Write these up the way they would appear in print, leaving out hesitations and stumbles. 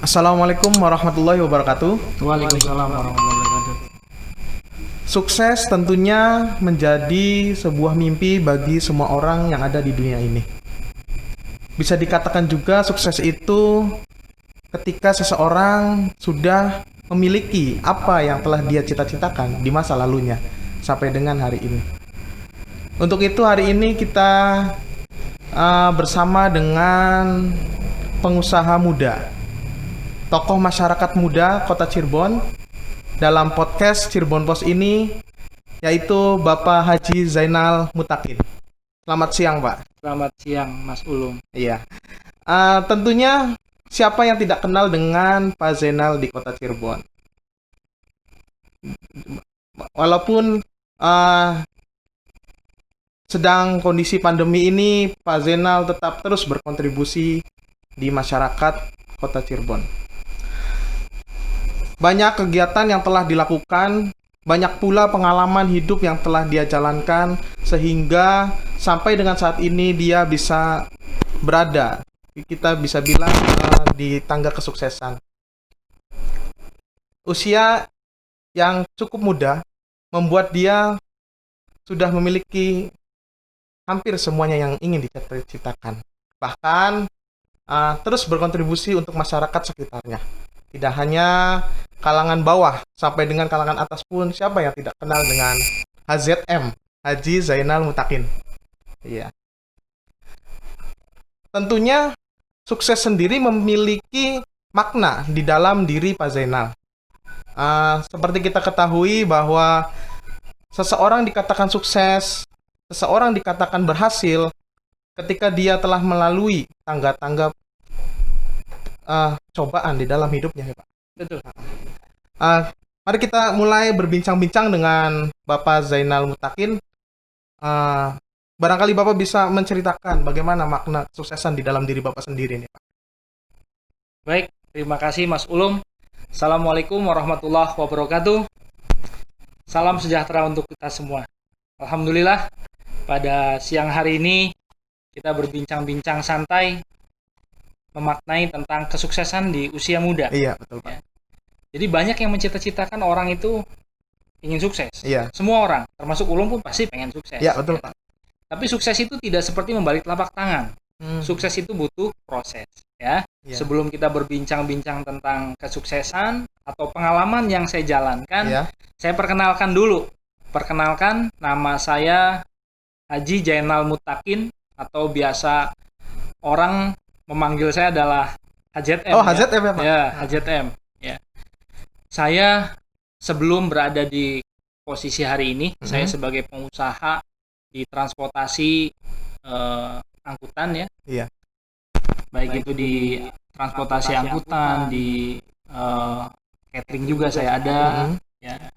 Assalamualaikum warahmatullahi wabarakatuh. Waalaikumsalam warahmatullahi wabarakatuh. Sukses tentunya menjadi sebuah mimpi bagi semua orang yang ada di dunia ini. Bisa dikatakan juga sukses itu ketika seseorang sudah memiliki apa yang telah dia cita-citakan di masa lalunya sampai dengan hari ini. Untuk itu hari ini kita bersama dengan pengusaha muda, tokoh masyarakat muda Kota Cirebon dalam podcast Cirebon Post ini, yaitu Bapak Haji Zainal Mutakin. Selamat siang, Pak. Selamat siang, Mas Ulum. Iya. Tentunya siapa yang tidak kenal dengan Pak Zainal di Kota Cirebon? Walaupun sedang kondisi pandemi ini, Pak Zainal tetap terus berkontribusi di masyarakat Kota Cirebon. Banyak kegiatan yang telah dilakukan, banyak pula pengalaman hidup yang telah dia jalankan, sehingga sampai dengan saat ini dia bisa berada, kita bisa bilang di tangga kesuksesan. Usia yang cukup muda membuat dia sudah memiliki hampir semuanya yang ingin dicita-citakan. Bahkan terus berkontribusi untuk masyarakat sekitarnya. Tidak hanya kalangan bawah, sampai dengan kalangan atas pun siapa yang tidak kenal dengan HZM, Haji Zainal Mutakin. Iya. Tentunya sukses sendiri memiliki makna di dalam diri Pak Zainal. Seperti kita ketahui bahwa seseorang dikatakan sukses, seseorang dikatakan berhasil ketika dia telah melalui tangga-tangga cobaan di dalam hidupnya, ya Pak. Betul. Mari kita mulai berbincang-bincang dengan Bapak Zainal Mutakin. Barangkali Bapak bisa menceritakan bagaimana makna kesuksesan di dalam diri Bapak sendiri nih, Pak. Baik, terima kasih Mas Ulum. Assalamualaikum warahmatullahi wabarakatuh. Salam sejahtera untuk kita semua. Alhamdulillah, pada siang hari ini kita berbincang-bincang santai memaknai tentang kesuksesan di usia muda. Iya, betul Pak. Ya. Jadi banyak yang mencita-citakan orang itu ingin sukses. Iya. Semua orang, termasuk Ulum pun pasti pengen sukses. Iya, betul Pak. Tapi sukses itu tidak seperti membalik telapak tangan. Sukses itu butuh proses, ya. Iya. Sebelum kita berbincang-bincang tentang kesuksesan atau pengalaman yang saya jalankan, Iya. saya perkenalkan dulu. Perkenalkan, nama saya Haji Zainal Mutakin, atau biasa orang memanggil saya adalah HZM. Oh, HZM ya Pak? Ya, HZM. Ya. Saya sebelum berada di posisi hari ini, saya sebagai pengusaha di transportasi angkutan, ya. Iya. Baik itu di transportasi angkutan, di catering juga saya ada. Ya.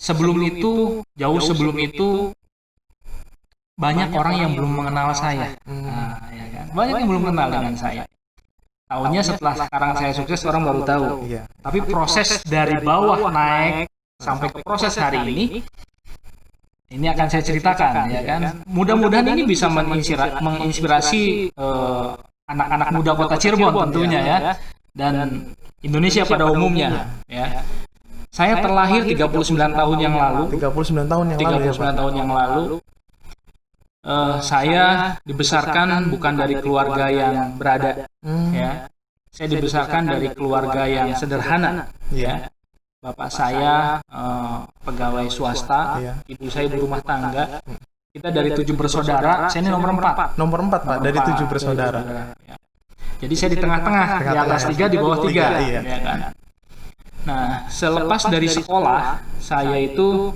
Sebelum itu, jauh sebelum itu, banyak orang yang belum mengenal saya. Nah, ya kan? Banyak yang belum kenal dengan saya. Tahunya setelah sekarang saya sukses, orang baru tahu. Iya. Tapi proses dari bawah naik sampai ke proses hari ini akan saya ceritakan, ya kan? Mudah-mudahan ini bisa menginspirasi anak-anak muda Kota Cirebon tentunya, ya, dan Indonesia pada umumnya, ya. Saya terlahir 39 tahun yang lalu. 39 tahun yang lalu ya, Pak. 39 tahun yang lalu. Saya dibesarkan bukan dari keluarga yang berada, ya. Saya dibesarkan dari keluarga yang sederhana, ya. Bapak saya pegawai swasta, ibu saya ibu rumah tangga. Kita dari 7 bersaudara, saya ini nomor 4. Nomor 4 Pak, dari 7 bersaudara. Ya. Jadi saya di tengah-tengah, di atas 3, di bawah 3. Iya. Ya kan? Nah, selepas dari sekolah, saya itu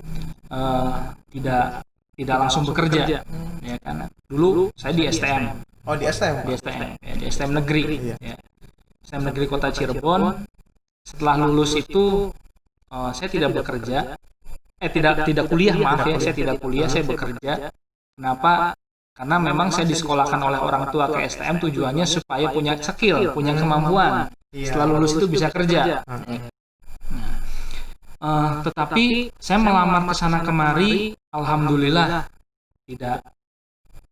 tidak langsung bekerja, ya kan. Dulu saya di STM. Oh, di STM. Di STM, ya, di STM negeri, Iya. ya. STM negeri Kota Cirebon. Setelah lulus itu saya tidak bekerja, tidak kuliah, maaf ya, saya tidak kuliah, saya bekerja. Kenapa? Karena memang saya disekolahkan oleh orang tua ke STM tujuannya supaya punya skill, punya kemampuan. Setelah lulus itu bisa kerja. Tetapi saya melamar ke sana kemari, alhamdulillah tidak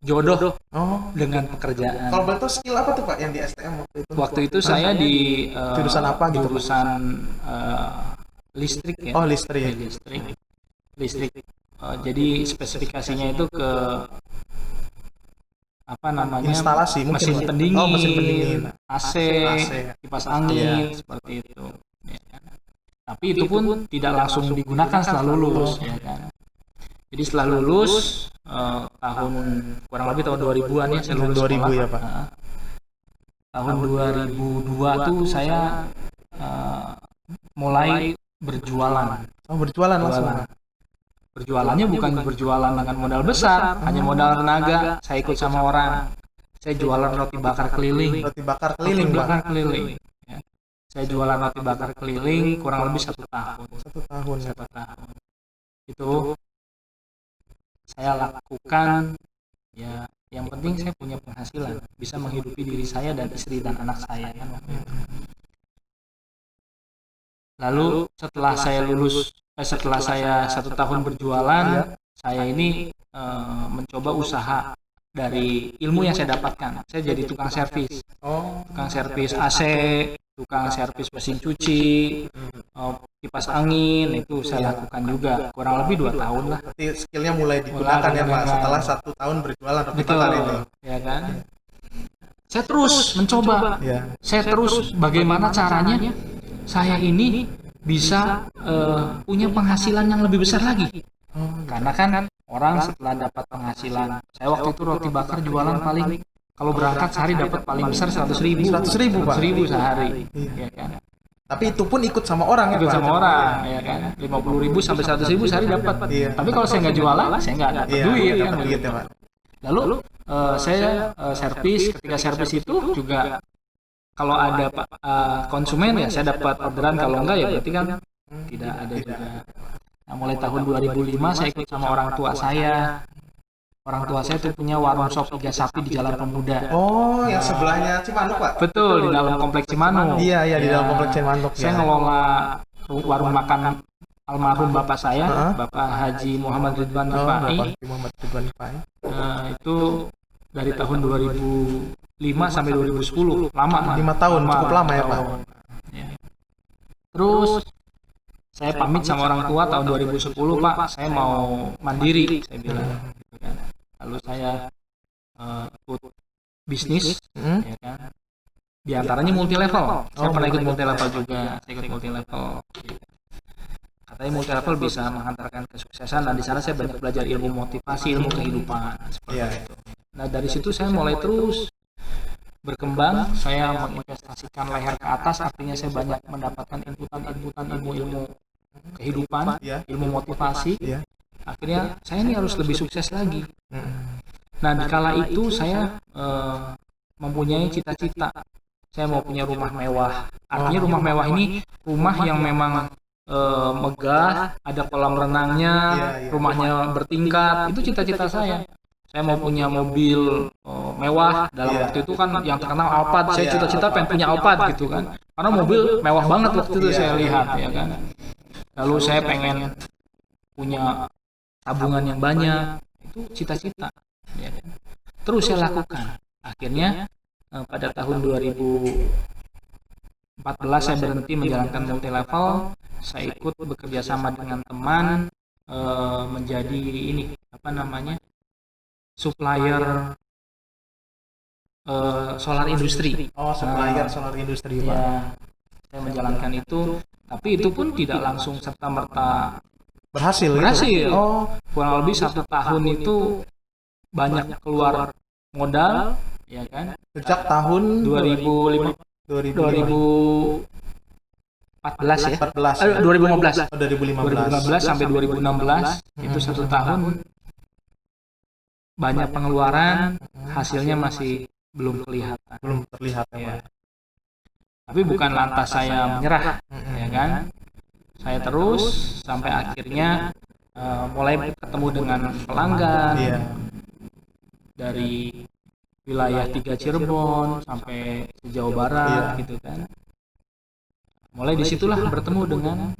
jodoh Oh. dengan pekerjaan. Kalau betul skill apa tuh Pak yang di STM waktu itu? Waktu itu saya di Jurusan apa gitu, Pak? jurusan listrik ya. Oh, listrik. Listrik. Jadi spesifikasinya itu ke apa namanya, Instalasi mungkin, mesin Pak. pendingin, Oh, mesin pendingin. AC, AC. kipas angin, seperti itu. Ya kan? Tapi itu pun tidak langsung digunakan setelah lulus, ya kan. Jadi setelah lulus tahun kurang lebih tahun 2000-an ya, saya lulus 2000 sekolah. ya, Pak. Tahun 2002 tuh saya mulai berjualan. Oh, berjualan langsung. Berjualannya bukan berjualan dengan modal besar, hanya modal tenaga. Saya ikut sama orang. Saya jualan roti bakar keliling. Roti bakar keliling, Roti Pak. bakar keliling. Ya. Saya jualan roti bakar keliling kurang lebih 1 tahun. 1 tahun ya, Pak. Itu saya lakukan, ya yang penting saya punya penghasilan, bisa menghidupi diri saya dan istri dan anak saya kan waktu itu. Lalu setelah saya 1 tahun berjualan, saya ini mencoba usaha dari ilmu yang saya dapatkan. Saya jadi tukang servis. Tukang servis AC, tukang servis mesin cuci, kipas angin, itu saya lakukan juga. Kurang lebih 2 tahun lah. Berarti skillnya mulai digunakan ya, Pak, setelah 1 tahun berjualan roti bakar itu. Ya kan? Saya terus mencoba. Ya. Saya terus bagaimana caranya saya ini bisa punya penghasilan yang lebih besar lagi. Karena kan orang setelah dapat penghasilan, saya waktu itu roti bakar jualan paling, kalau berangkat sehari dapat paling besar 100.000. 100.000, Pak. 100.000 sehari. Ya kan? Tapi itu pun ikut sama orang ya, Ikut Pak? sama orang, ya kan? 50.000 sampai 100.000 sehari dapat. Iya. Tapi kalau saya nggak jualan, saya nggak dapat duit kan. dapat duit ya, Pak. Lalu saya servis. Ketika servis itu juga kalau ada konsumen ya saya dapat orderan, kalau enggak ya berarti kan tidak ada juga. Nah, mulai tahun 2005 saya ikut sama orang tua saya. Orang tua saya tuh punya warung sop iga sapi di Jalan Pemuda. Oh, yang sebelahnya Cimanuk, Pak? Betul, di dalam kompleks Cimanuk. Iya, di dalam kompleks Cimanuk. Saya ngelola warung makan almarhum bapak saya, Bapak Haji Muhammad Ridwan Rifai. Bapak Muhammad Ridwan Rifai. Itu dari tahun 2005 sampai 2010, lama. 5 tahun, cukup lama ya, Pak? Ya. Terus saya pamit sama orang tua tahun 2010, Pak, saya mau mandiri, saya bilang. Gitu kan. Lalu saya ikut bisnis, ya kan. Di antaranya multi level. Saya pernah ikut multi level juga. Saya ikut multi level. Katanya multi level bisa menghantarkan kesuksesan. Nah, di sana saya banyak belajar ilmu motivasi, ilmu kehidupan. Seperti itu. Nah, dari situ saya mulai terus berkembang. Saya menginvestasikan leher ke atas, artinya saya banyak mendapatkan inputan ilmu kehidupan, ilmu motivasi. Akhirnya saya ini harus lebih sukses lagi. Nah, di kala itu saya mempunyai cita-cita. Saya mau punya rumah mewah. Artinya rumah mewah ini rumah yang memang megah, ada kolam renangnya, rumahnya bertingkat. Itu cita-cita saya. Saya mau punya mobil mewah. Dalam waktu itu kan yang terkenal Alphard. Saya cita-cita pengen punya Alphard gitu kan. Karena mobil mewah banget waktu itu saya lihat, ya kan. Lalu saya pengen punya tabungan yang banyak. Itu cita-cita, ya kan. Terus saya lakukan. Akhirnya pada tahun 2014 saya berhenti menjalankan multi level. Saya ikut bekerja sama dengan teman menjadi supplier solar industri. Supplier solar industri, Pak. Ya, saya menjalankan itu, tapi itu pun tidak langsung serta-merta berhasil. Kurang lebih 1 tahun itu banyak keluar modal, ya kan. Sejak tahun 2014 ya. 2015 sampai 2016 itu 1 tahun banyak pengeluaran, hasilnya masih belum terlihat ya. Tapi bukan lantas saya menyerah, ya kan. Saya terus sampai akhirnya mulai ketemu dengan pelanggan dari wilayah 3 Cirebon sampai ke Jawa Barat, gitu kan. Mulai disitulah bertemu dengan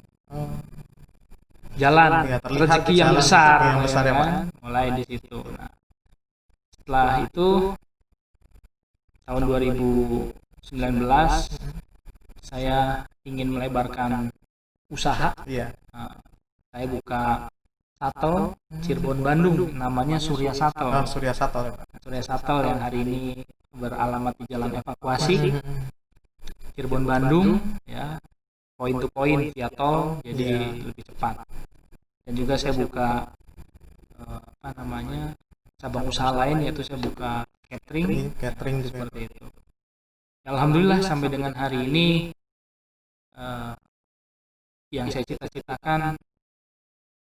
jalan rezeki yang besar, ya kan? Mulai di situ. Nah, Setelah itu tahun 2019 saya ingin melebarkan usaha. Iya. Saya buka shuttle Cirebon Bandung, namanya Surya Shuttle. Surya Shuttle ya, Pak. Surya Shuttle yang hari ini beralamat di Jalan Evakuasi Cirebon Bandung, ya, point to point via tol, jadi lebih cepat. Dan juga saya buka cabang usaha lain, yaitu saya buka catering juga. Seperti itu. Alhamdulillah sampai dengan hari ini yang saya cita-citakan,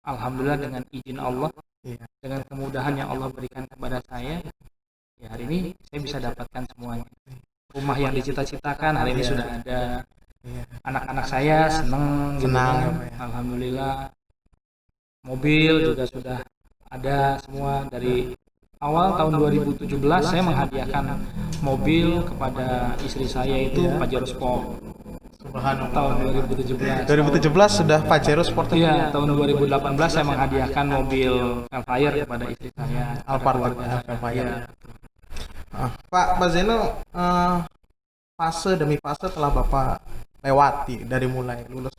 alhamdulillah dengan izin Allah, dengan kemudahan yang Allah berikan kepada saya, ya hari ini saya bisa dapatkan semuanya. Rumah yang dicita-citakan hari ini sudah ada. Anak-anak saya senang gitu kan. Alhamdulillah. Mobil juga sudah ada semua. Dari awal tahun 2017 saya menghadiahkan mobil kepada istri saya, itu Pajero Sport. Tahun 2017 sudah Pajero Sport. Iya, tahun 2018 saya menghadiahkan mobil Velfire kepada istri saya. Alphard Velfire. Pak Zeno, fase demi fase telah Bapak lewati, dari mulai lulus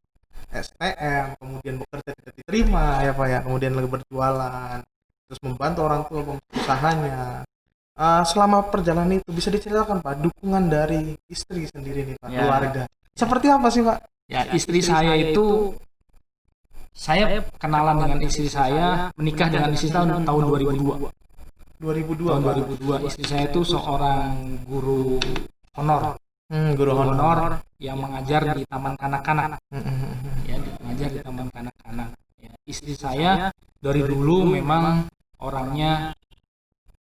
STM, kemudian bekerja tidak diterima ya Pak ya, kemudian lagi berjualan, terus membantu orang tua usahanya. Selama perjalanan itu bisa diceritakan Pak, dukungan dari istri sendiri nih Pak, keluarga. Seperti apa sih Pak? Ya, istri saya itu, saya kenalan dengan istri saya, menikah dengan istri saya tahun 2002. 2002 istri saya itu seorang guru honor. Guru honor yang mengajar di taman kanak-kanak. Ya, mengajar di taman kanak-kanak. Ya, istri saya dari dulu memang orangnya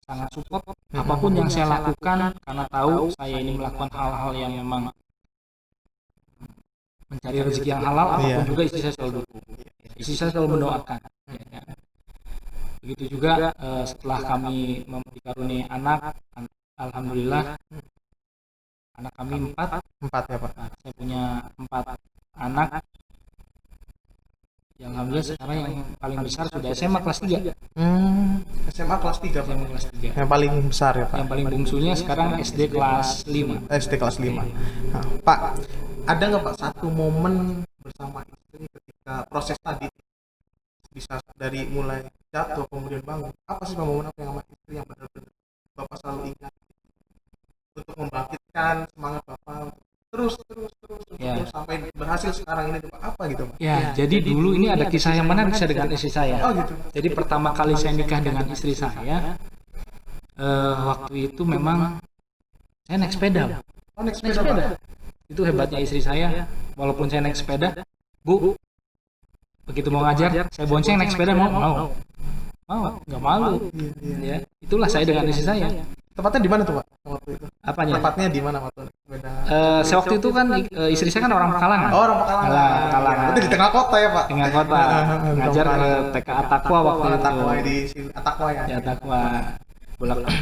sangat support apapun yang saya lakukan, karena tahu saya ini melakukan hal-hal yang memang mencari rezeki yang halal, apapun juga istri saya selalu dukung. Istri saya selalu mendoakan. Ya. Begitu juga setelah kami dikaruniai anak, alhamdulillah anak kami empat ya Pak. Saya punya 4 anak. Yang alhamdulillah sekarang yang paling besar sudah SMA kelas 3. SMA kelas 3 Pak. SMA kelas 3. Yang paling besar ya Pak. Yang paling bungsunya sekarang SD kelas 5. SD kelas 5. Nah, Pak, ada nggak Pak satu momen bersama istri ketika proses tadi, bisa dari mulai jatuh kemudian bangun, apa sih momen apa yang sama istri yang benar-benar Bapak selalu ingat untuk membangkitkan semangat Bapak terus sampai berhasil sekarang ini Pak, apa gitu Pak? Ya, jadi dulu ini ada kisah yang menarik saya dengan istri saya. Oh gitu. Jadi pertama kali saya nikah dengan istri saya, waktu itu memang saya naik sepeda. Naik sepeda. Itu hebatnya istri saya, walaupun saya naik sepeda, Bu, begitu mau ngajar, saya bonceng naik sepeda, mau, nggak malu. Ya, itulah saya dengan istri saya. Tepatnya di mana tuh Pak waktu itu? Apanya? Tepatnya di mana waktu sepeda? Saya waktu itu kan istri saya kan orang Pekalongan. Oh, orang Pekalongan. Itu di tengah kota ya Pak? Tengah kota. Ngajar ke TK Atakwa waktu itu. Atakwa di Atakwa ya. Di Atakwa.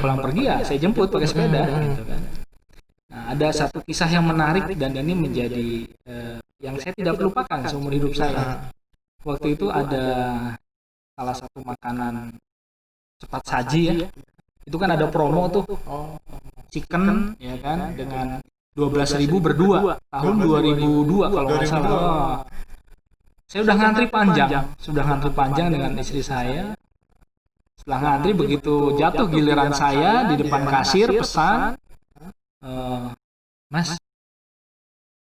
Pulang pergi ya saya jemput pakai sepeda gitu kan. Nah, ada satu kisah yang menarik dan ini menjadi yang saya tidak lupakan seumur hidup saya. Waktu itu ada salah satu makanan cepat saji ya. Itu kan ada promo tuh, chicken ya kan, dengan 12.000 berdua tahun 2002 kalau nggak salah. Saya udah ngantri panjang dengan istri saya. Setelah ngantri, begitu jatuh giliran saya di depan kasir pesan, Mas,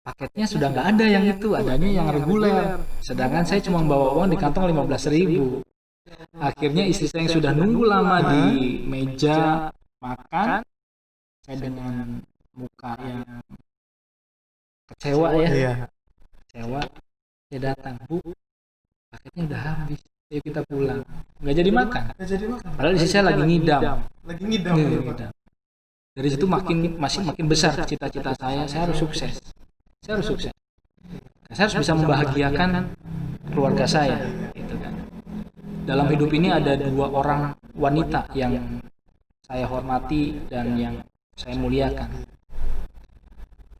paketnya sudah nggak ada yang itu, adanya yang reguler. Sedangkan saya cuma bawa uang di kantong 15.000. Akhirnya istri saya yang sudah nunggu lama di meja makan, saya dengan muka yang kecewa ya, kecewa, saya datang, Bu, paketnya udah habis, ayo kita pulang. Nggak jadi makan. Padahal istri saya lagi ngidam. Dari situ makin besar cita-cita saya harus sukses. Saya harus bisa membahagiakan keluarga saya, gitu kan. Dalam hidup ini ada 2 orang wanita yang saya hormati dan yang saya muliakan.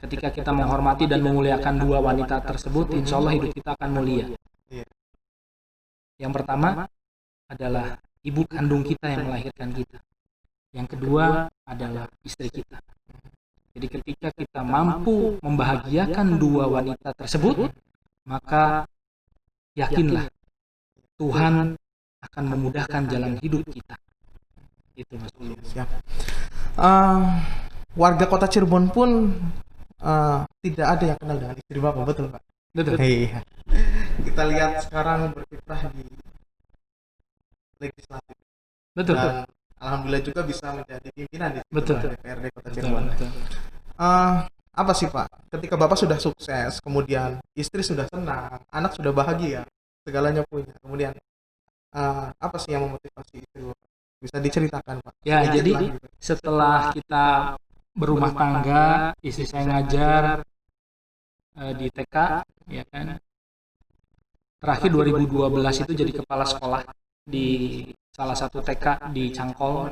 Ketika kita menghormati dan memuliakan 2 wanita tersebut, insya Allah hidup kita akan mulia. Yang pertama adalah ibu kandung kita yang melahirkan kita. yang kedua adalah istri kita. Jadi ketika kita mampu membahagiakan dua wanita tersebut, maka yakinlah Tuhan akan memudahkan jalan hidup kita. Itu Mas Ulum. Siap. Warga kota Cirebon pun tidak ada yang kenal dengan istri Bapak, betul Pak? Betul. Iya. Kita lihat sekarang berkiprah di legislatif. Betul. Dan alhamdulillah juga bisa menjadi pimpinan di Betul. DPRD Kota Cirebon. Betul. Apa sih Pak? Ketika Bapak sudah sukses, kemudian istri sudah senang, anak sudah bahagia, segalanya punya. Kemudian apa sih yang memotivasi istri Bapak? Bisa diceritakan Pak? Ya, Sedikit jadi lah, gitu. setelah kita berumah tangga, istri saya ngajar di TK, ya kan. Terakhir 2012 itu jadi kepala sekolah di salah satu TK di Cangkol.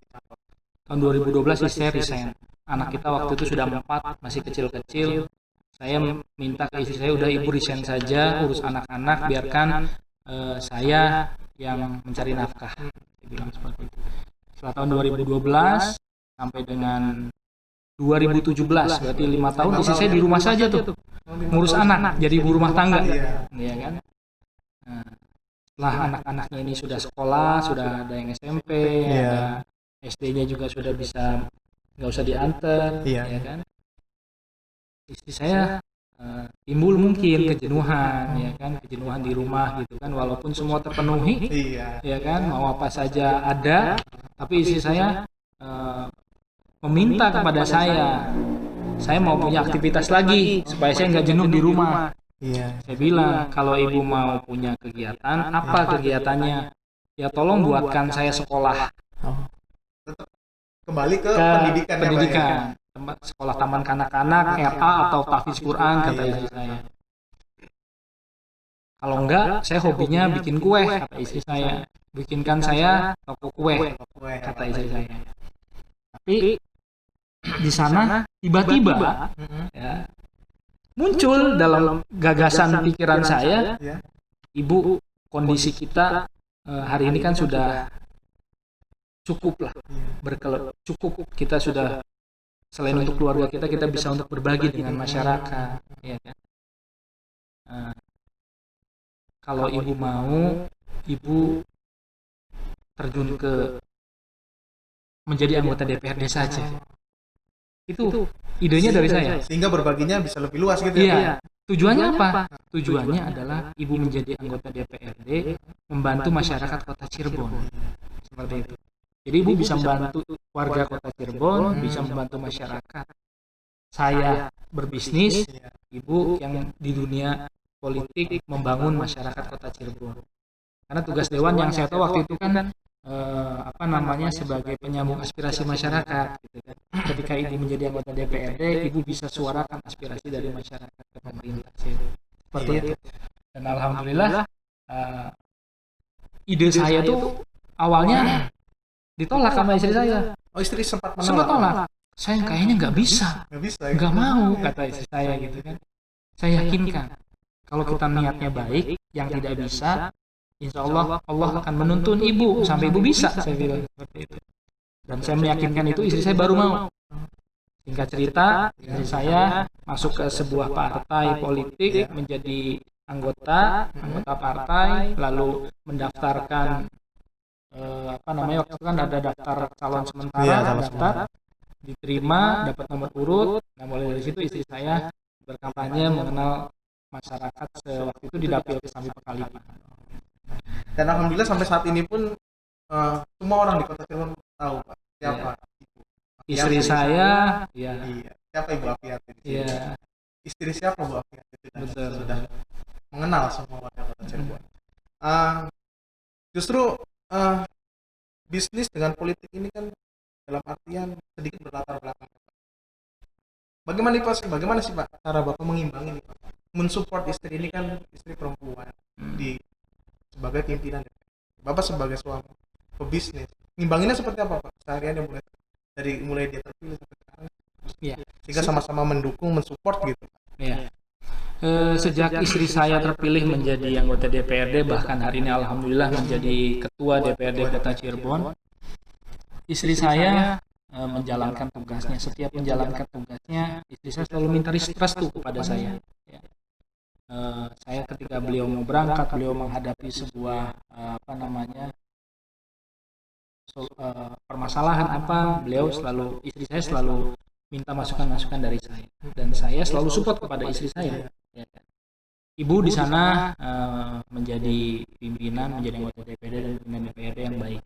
Tahun 2012 istri saya resign. Anak kita waktu itu sudah 4, masih kecil-kecil. Saya minta ke istri saya, udah ibu resign saja, urus anak-anak, biarkan saya yang mencari nafkah. Dia bilang seperti itu. Setelah tahun 2012 sampai dengan 2017, berarti 5 tahun istri saya di rumah saja tuh, ngurus anak, jadi ibu rumah tangga, ya kan. Nah, setelah anak-anaknya ini sudah sekolah, sudah ada yang SMP, ada SD-nya juga sudah bisa, nggak usah diantar, ya kan. Istri saya timbul mungkin kejenuhan, ya kan, kejenuhan di rumah gitu kan, walaupun semua terpenuhi, ya kan, mau apa saja ada, tapi istri saya meminta kepada saya mau punya aktivitas lagi supaya saya nggak jenuh di rumah. Saya bilang, kalau ibu mau punya kegiatan, apa kegiatannya? Ya tolong buatkan saya sekolah. Kembali ke pendidikan. Sekolah taman kanak-kanak, RA atau tahfiz Quran, kata istri saya. Kalau enggak, saya hobinya bikin kue, kata istri saya. Bikinkan saya toko kue, kata istri saya. Tapi di sana tiba-tiba ya, muncul dalam gagasan pikiran saya, ibu, kondisi kita hari ini kan sudah cukup lah, cukup, kita sudah selain untuk keluarga kita bisa untuk berbagi dengan masyarakat, ya kan. Kalau ibu mau, ibu terjun ke menjadi anggota DPRD saja. Itu idenya dari saya. Sehingga berbaginya bisa lebih luas gitu ya. Tujuannya apa? Tujuannya adalah ibu menjadi anggota DPRD, membantu masyarakat Kota Cirebon. Seperti itu. Jadi ibu bisa membantu warga Kota Cirebon, bisa membantu masyarakat. Saya berbisnis, ibu yang di dunia politik membangun masyarakat Kota Cirebon. Karena tugas dewan yang saya tahu waktu itu kan sebagai penyambung aspirasi masyarakat gitu kan. Ketika ibu menjadi anggota DPRD, ibu bisa suarakan aspirasi dari masyarakat ke pemerintah seperti itu. Dan alhamdulillah ide saya tuh awalnya ditolak sama istri saya. Oh, istri sempat menolak. Saya kayaknya nggak bisa, nggak mau, kata istri saya gitu kan. Saya yakinkan kalau kita niatnya baik, yang tidak bisa, insya Allah akan menuntun ibu sampai ibu bisa, saya bilang seperti itu. Dan saya meyakinkan itu, istri saya baru mau. Singkat cerita, istri saya masuk ke sebuah partai politik, menjadi anggota partai, lalu mendaftarkan waktu itu kan ada daftar calon sementara, daftar, diterima, dapat nomor urut. Nah, mulai dari situ istri saya berkampanye mengenal masyarakat waktu itu di Dapil Kesambi Pekalipan. Dan alhamdulillah sampai saat ini pun semua orang di Kota Cirebon tahu Pak siapa ibu. Istri saya, siapa Ibu Afiati. Istri siapa Bu Afiati. Betul. Sudah mengenal semua warga Kota Cirebon. Justru bisnis dengan politik ini kan dalam artian sedikit berlatar belakang. Bagaimana sih Pak cara Bapak mengimbangi nih Pak? Mensupport istri ini kan istri perempuan sebagai pimpinan, Bapak sebagai suami pebisnis, ngimbanginnya seperti apa Pak? Sehariannya mulai dia terpilih sampai sekarang, sehingga sama-sama mendukung, mensupport gitu. Sejak istri saya terpilih menjadi anggota DPRD, bahkan hari ini alhamdulillah menjadi ketua DPRD Kota Cirebon, istri saya menjalankan tugasnya. Setiap menjalankan tugasnya, istri saya selalu minta restu kepada saya. Ya. Saya ketika beliau mau berangkat, beliau menghadapi sebuah permasalahan apa, istri saya selalu minta masukan-masukan dari saya, dan saya selalu support kepada istri saya. Ya. Ibu di sana menjadi pimpinan, menjadi anggota DPD dan pimpinan DPRD yang baik,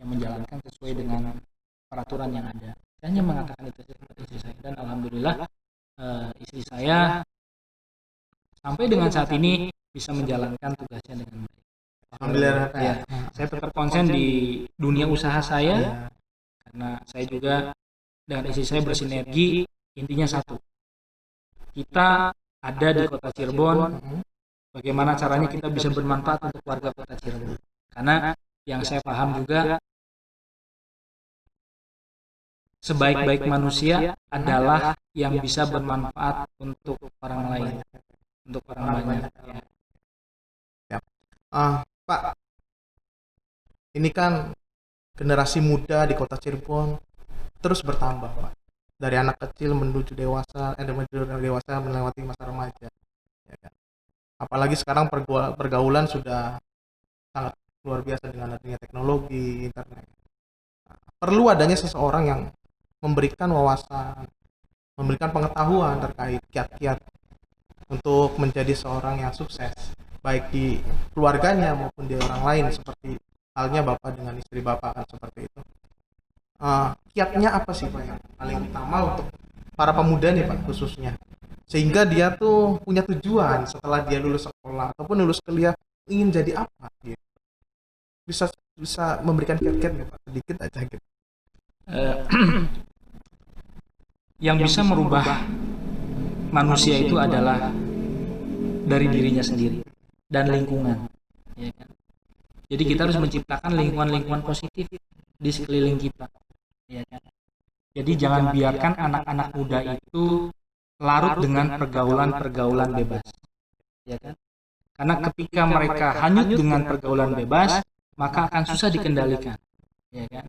yang menjalankan sesuai dengan peraturan yang ada. Saya hanya mengatakan itu kepada istri saya, dan alhamdulillah istri saya sampai dengan saat ini bisa menjalankan tugasnya dengan baik. Alhamdulillah. Ya, saya tetap konsen di dunia usaha saya, karena saya juga dengan istri saya bersinergi. Intinya satu, kita ada di kota Cirebon, bagaimana caranya kita bisa bermanfaat untuk warga kota Cirebon. Karena yang saya paham juga, sebaik-baik manusia adalah yang bisa bermanfaat untuk orang lain, untuk orang banyak. Ya. Pak, ini kan generasi muda di kota Cirebon terus bertambah, Pak. Dari anak kecil menuju dewasa, melewati masa remaja. Ya kan? Apalagi sekarang pergaulan sudah sangat luar biasa dengan adanya teknologi, internet. Perlu adanya seseorang yang memberikan wawasan, memberikan pengetahuan terkait kiat-kiat untuk menjadi seorang yang sukses, baik di keluarganya maupun di orang lain, seperti halnya Bapak dengan istri Bapak kan seperti itu. Kiatnya apa sih Pak yang paling utama untuk para pemuda nih Pak khususnya, sehingga dia tuh punya tujuan setelah dia lulus sekolah ataupun lulus kuliah ingin jadi apa gitu? Bisa memberikan kiat-kiat nggak Pak, sedikit aja gitu. Yang bisa merubah manusia itu adalah dari dirinya sendiri dan lingkungan, ya kan? Jadi kita harus menciptakan lingkungan-lingkungan positif di sekeliling kita, ya kan? Jadi jangan biarkan anak-anak muda itu larut dengan pergaulan-pergaulan bebas, ya kan? Karena ketika mereka hanyut dengan pergaulan bebas, maka akan susah dikendalikan, ya kan?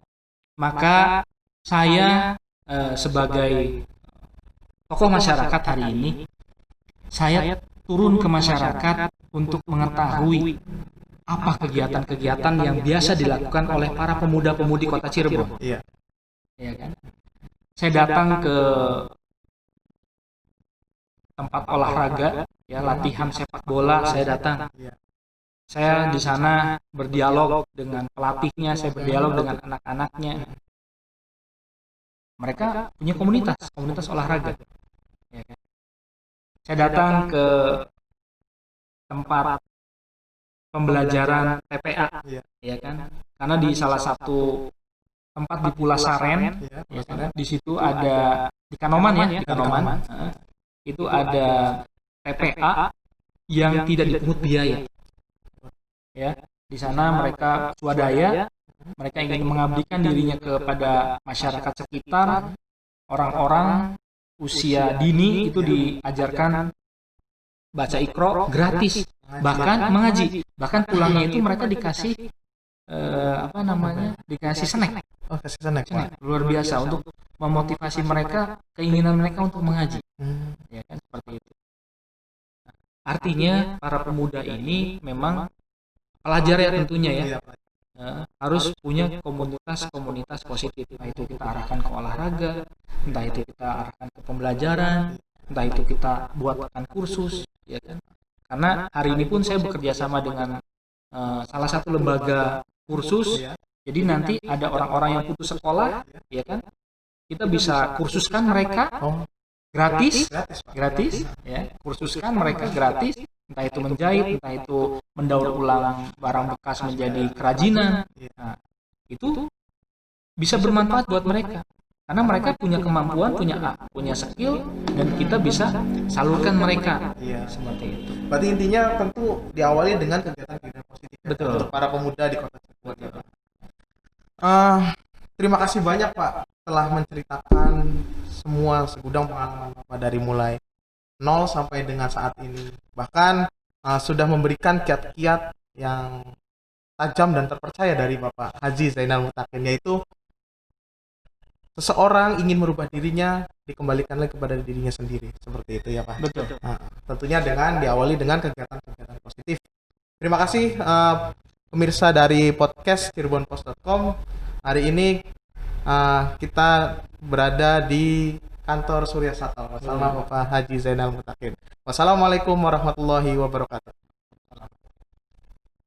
Maka saya sebagai tokoh masyarakat hari ini, saya turun ke masyarakat untuk mengetahui apa kegiatan-kegiatan yang biasa dilakukan oleh para pemuda-pemudi kota Cirebon. Iya. Ya kan? Saya datang ke tempat olahraga, ya, latihan sepak bola, saya datang. Saya di sana berdialog dengan pelatihnya, saya berdialog dengan anak-anaknya. Mereka punya komunitas olahraga. Ya kan? Saya datang ke tempat pembelajaran TPA, ya kan? Karena di salah satu tempat di Pulau Saren, ya kan? Di situ ada di Kanoman, itu ada TPA yang tidak dipungut biaya. Ya, di sana mereka swadaya, mereka ingin mengabdikan dirinya kepada masyarakat sekitar, orang-orang usia dini itu diajarkan baca Iqra gratis, bahkan mengaji, bahkan pulangnya itu mereka dikasih dikasih snack. Oh, kasih snack. Luar biasa untuk memotivasi mereka, keinginan mereka untuk mengaji. Ya kan, seperti itu. Artinya para pemuda ini memang pelajar ya tentunya ya. Harus punya komunitas-komunitas positif. Entah itu kita arahkan ke olahraga, entah itu kita arahkan ke pembelajaran, entah itu kita buatkan kursus, ya kan? Karena hari ini pun saya bekerja sama dengan salah satu lembaga kursus. Jadi nanti ada orang-orang yang putus sekolah, ya kan? Kita bisa kursuskan mereka gratis, ya. Kursuskan mereka gratis. Entah itu menjahit, entah itu mendaur ulang barang bekas menjadi kerajinan. Nah, itu bisa bermanfaat buat mereka. Karena mereka punya kemampuan, punya skill, dan kita bisa salurkan mereka. Seperti itu. Berarti intinya tentu diawali dengan kegiatan-kegiatan positif. Betul. Untuk para pemuda di kota Cirebon. Terima kasih banyak Pak telah menceritakan semua segudang pengalaman Bapak dari mulai 0 sampai dengan saat ini. Bahkan sudah memberikan kiat-kiat yang tajam dan terpercaya dari Bapak Haji Zainal Mutakin, yaitu seseorang ingin merubah dirinya, dikembalikan lagi kepada dirinya sendiri. Seperti itu ya Pak. Betul. Nah, tentunya dengan diawali dengan kegiatan-kegiatan positif. Terima kasih pemirsa dari podcast cirebonpost.com. Hari ini kita berada di kantor Surya Satal bersama Bapak Haji Zainal Mutakin. Wassalamualaikum warahmatullahi wabarakatuh.